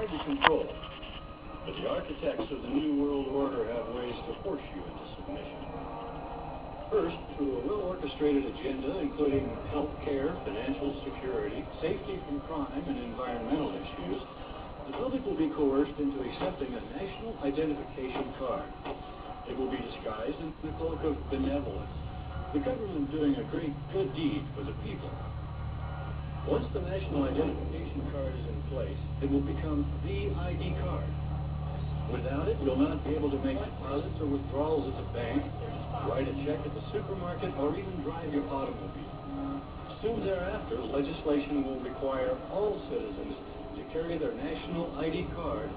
hard to control. But the architects of the New World Order have ways to force you into submission. First, through a well-orchestrated agenda including health care, financial security, safety from crime, and environmental issues, the public will be coerced into accepting a national identification card. It will be disguised in the cloak of benevolence, the government doing a great good deed for the people. Once the national identification card is in place, it will become the ID card. Without it, you'll not be able to make deposits or withdrawals at the bank, write a check at the supermarket, or even drive your automobile. Soon thereafter, legislation will require all citizens to carry their national ID card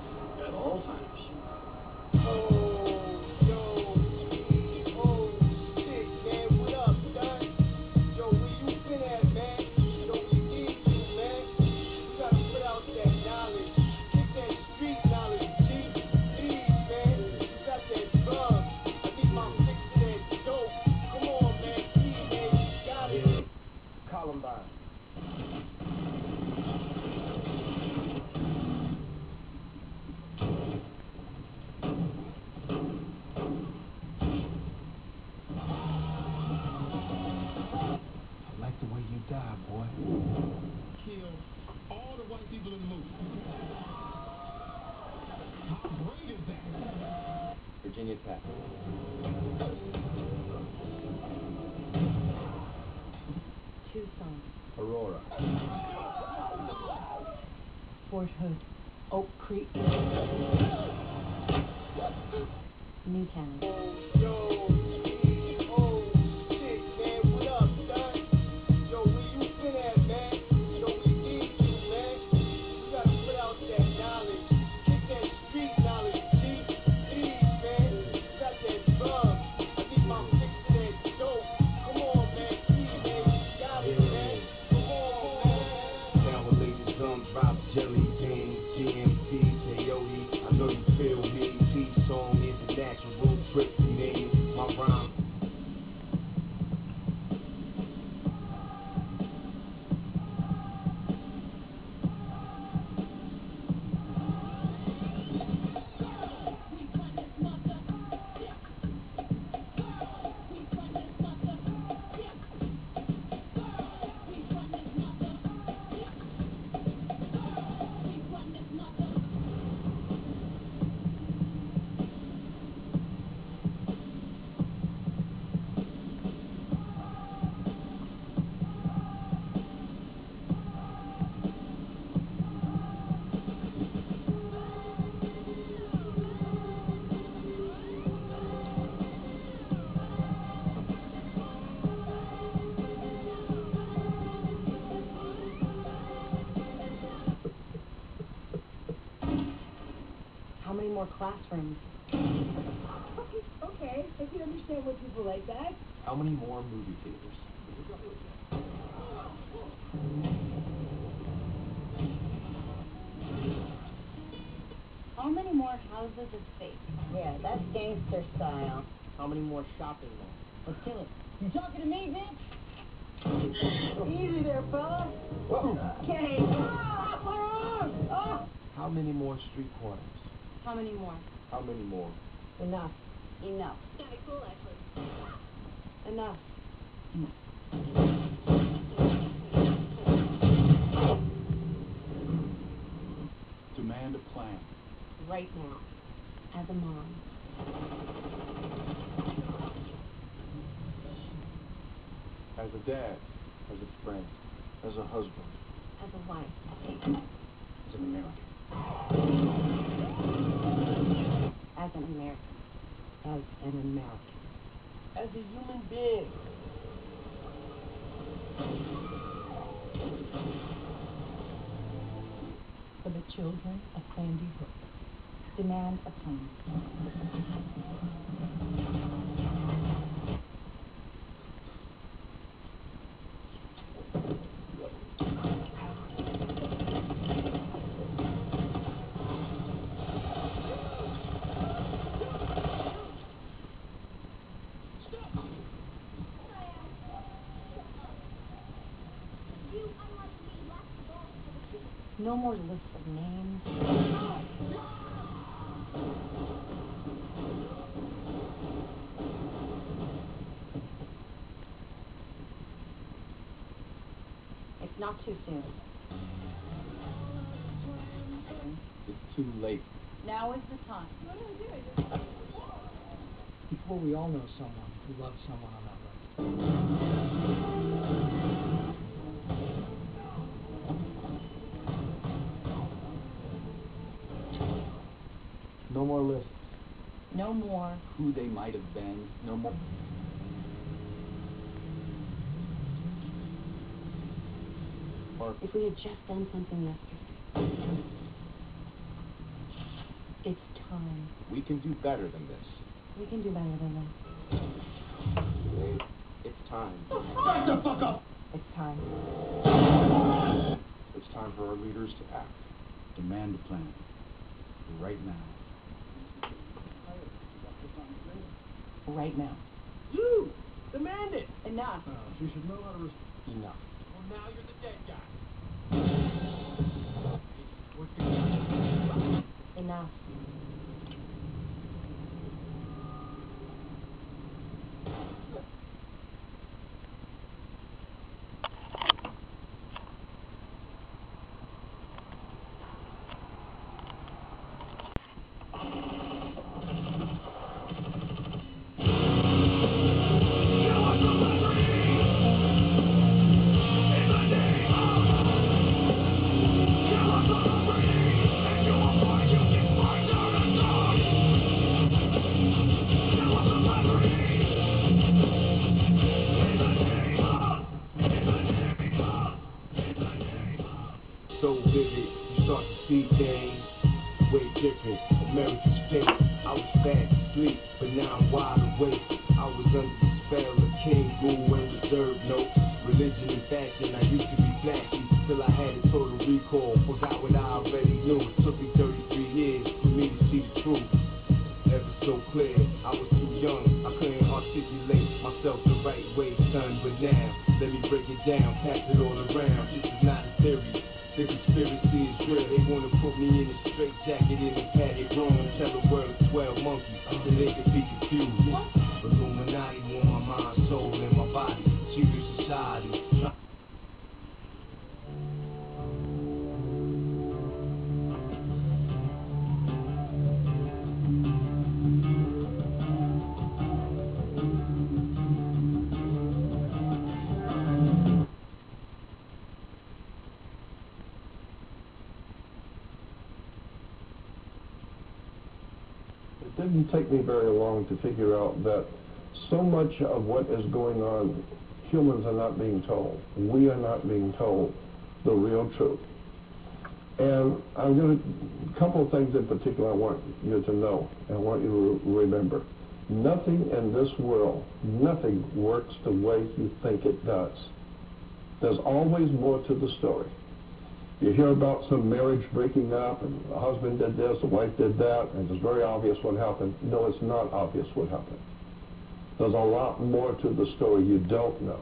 at all times. Videotaped. Tucson. Aurora. Fort Hood. Oak Creek. Newtown. How many more classrooms? Okay, I can understand why people like that. How many more movie theaters? How many more houses of faith? Yeah, that's gangster style. How many more shopping malls? Let's kill it. You talking to me, bitch? Easy there, fella. Whoa. Okay. Ah, my arm! Ah! How many more street corners? How many more? How many more? Enough. Enough. Kind of cool, actually. Enough. Demand a plan. Right now. As a mom. As a dad, as a friend, as a husband, As a wife. as an American. As an American. As an American. As a human being. For the children of Sandy Hook. Demand a plan. No more lists of names. Not too soon. It's too late. Now is the time. Before we all know someone who loves someone on that level. No more lists. No more. Who they might have been. No more. Or If we had just done something yesterday. It's time. we can do better than this. We can do better than this. It's time. Shut the fuck up! It's time. It's time for our leaders to act. Demand a plan. Right now. Right now. You! Demand it! Enough. She should know how to respond. Enough. Well, now you're the dead guy. What's the Enough. So vivid, you start to see things way different. America's fate, I was fast asleep, but now I'm wide awake. I was under the spell of King, Rule, and Reserve Notes. Religion and fashion, I used to be flashy, till I had a total recall. Forgot what I already knew. It took me 33 years for me to see the truth. Ever so clear, I was too young, I couldn't articulate myself the right way, son. But now, let me break it down, pass it all around. This is not a theory. The conspiracy is real. They wanna put me in a straight jacket in a padded room and tell the world it's 12 monkeys so they can be confused. Illuminati want my mind, soul, and my body. Secret society. It didn't take me very long to figure out that so much of what is going on, humans are not being told. We are not being told the real truth. And I'm going to, a couple of things in particular I want you to know, and I want you to remember. Nothing in this world, nothing works the way you think it does. There's always more to the story. You hear about some marriage breaking up, and the husband did this, the wife did that, and it's very obvious what happened. No, it's not obvious what happened. There's a lot more to the story you don't know.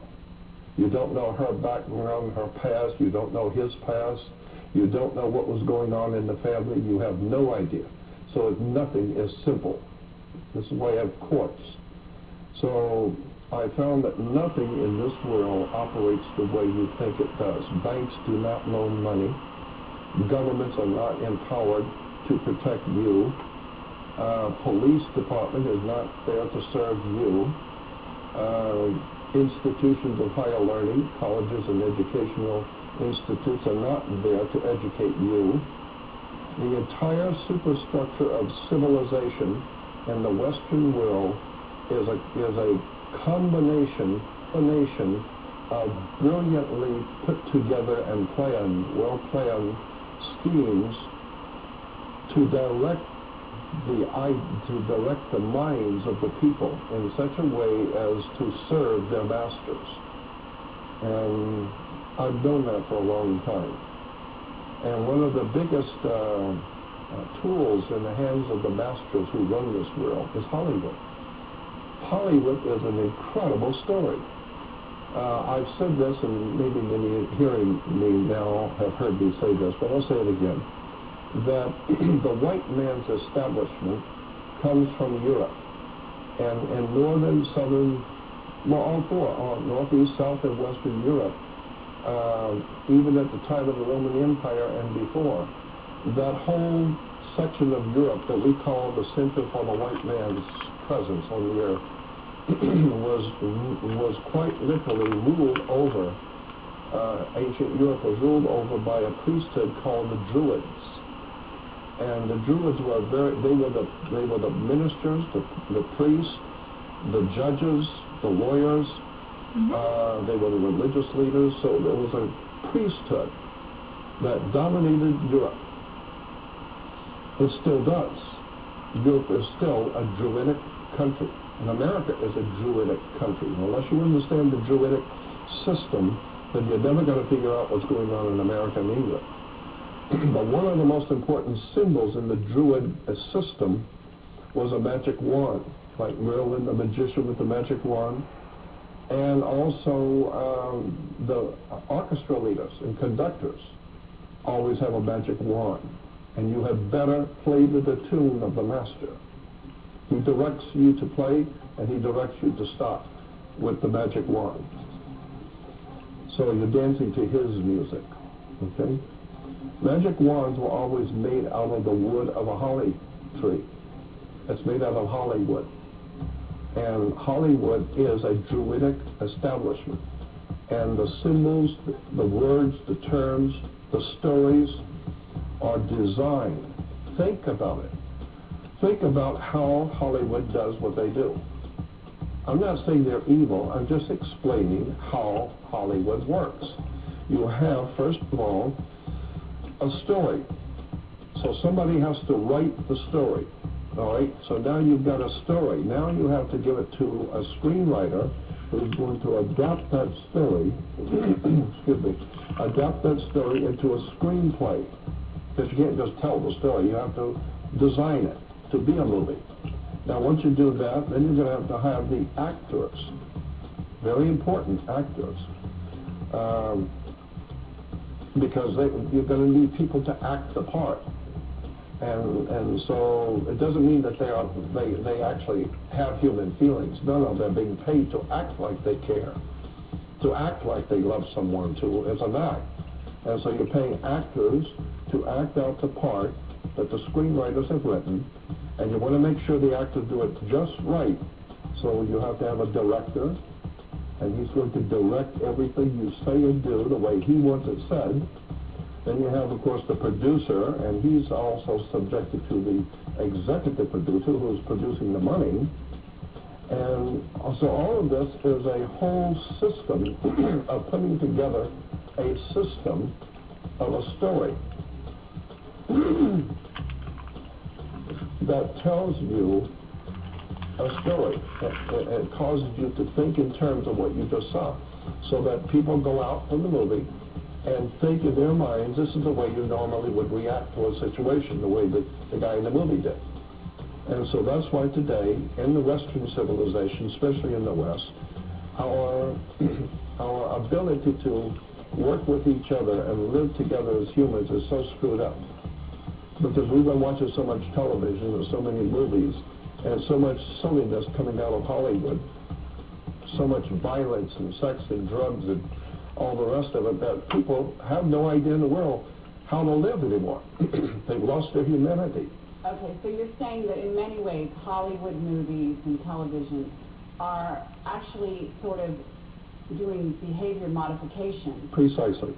You don't know her background, her past. You don't know his past. You don't know what was going on in the family. You have no idea. So nothing is simple. This is why I have courts. So I found that nothing in this world operates the way you think it does. Banks do not loan money. Governments are not empowered to protect you. Police department is not there to serve you. Institutions of higher learning, colleges and educational institutes are not there to educate you. The entire superstructure of civilization in the Western world is a combination of brilliantly put together and planned, well-planned schemes to direct the minds of the people in such a way as to serve their masters. And I've known that for a long time. And one of the biggest tools in the hands of the masters who run this world is Hollywood. Hollywood is an incredible story. I've said this, and maybe many hearing me now have heard me say this, but I'll say it again, that the white man's establishment comes from Europe. And in northern, southern, well, all four, northeast, south, and western Europe, even at the time of the Roman Empire and before. That whole section of Europe that we call the center for the white man's presence on the earth was quite literally ruled over. Ancient Europe was ruled over by a priesthood called the Druids, and the Druids were they were the ministers, the priests, the judges, the lawyers. They were the religious leaders. So there was a priesthood that dominated Europe. It still does. Europe is still a Druidic country, and America is a Druidic country. Unless you understand the Druidic system, then you're never going to figure out what's going on in America and England. But one of the most important symbols in the Druid system was a magic wand, like Merlin, the magician with the magic wand, and also the orchestra leaders and conductors always have a magic wand, and you had better play to the tune of the master. He directs you to play, and he directs you to stop with the magic wand. So you're dancing to his music, okay? Magic wands were always made out of the wood of a holly tree. It's made out of Hollywood. And Hollywood is a Druidic establishment. And the symbols, the words, the terms, the stories are designed. Think about it. Think about how Hollywood does what they do. I'm not saying they're evil, I'm just explaining how Hollywood works. You have, first of all, a story. So somebody has to write the story. All right, so now you've got a story. Now you have to give it to a screenwriter who's going to adapt that story, excuse me, adapt that story into a screenplay. Because you can't just tell the story, you have to design it to be a movie. Now once you do that, then you're going to have the actors, very important actors, because you're going to need people to act the part. And so it doesn't mean that they actually have human feelings. No, they're being paid to act like they care, to act like they love someone. It's an act. And so you're paying actors to act out the part that the screenwriters have written, and you want to make sure the actors do it just right. So you have to have a director, and he's going to direct everything you say and do the way he wants it said. Then you have, of course, the producer, and he's also subjected to the executive producer who's producing the money. And so all of this is a whole system of putting together a system of a story that tells you a story. It causes you to think in terms of what you just saw, so that people go out from the movie and think in their minds, this is the way you normally would react to a situation, the way that the guy in the movie did. And so that's why today, in the Western civilization, especially in the West, our ability to work with each other and live together as humans is so screwed up. Because we've been watching so much television and so many movies, and so much silliness coming out of Hollywood, so much violence and sex and drugs and all the rest of it, that people have no idea in the world how to live anymore. They've lost their humanity. Okay, so you're saying that in many ways Hollywood movies and television are actually sort of doing behavior modification. Precisely.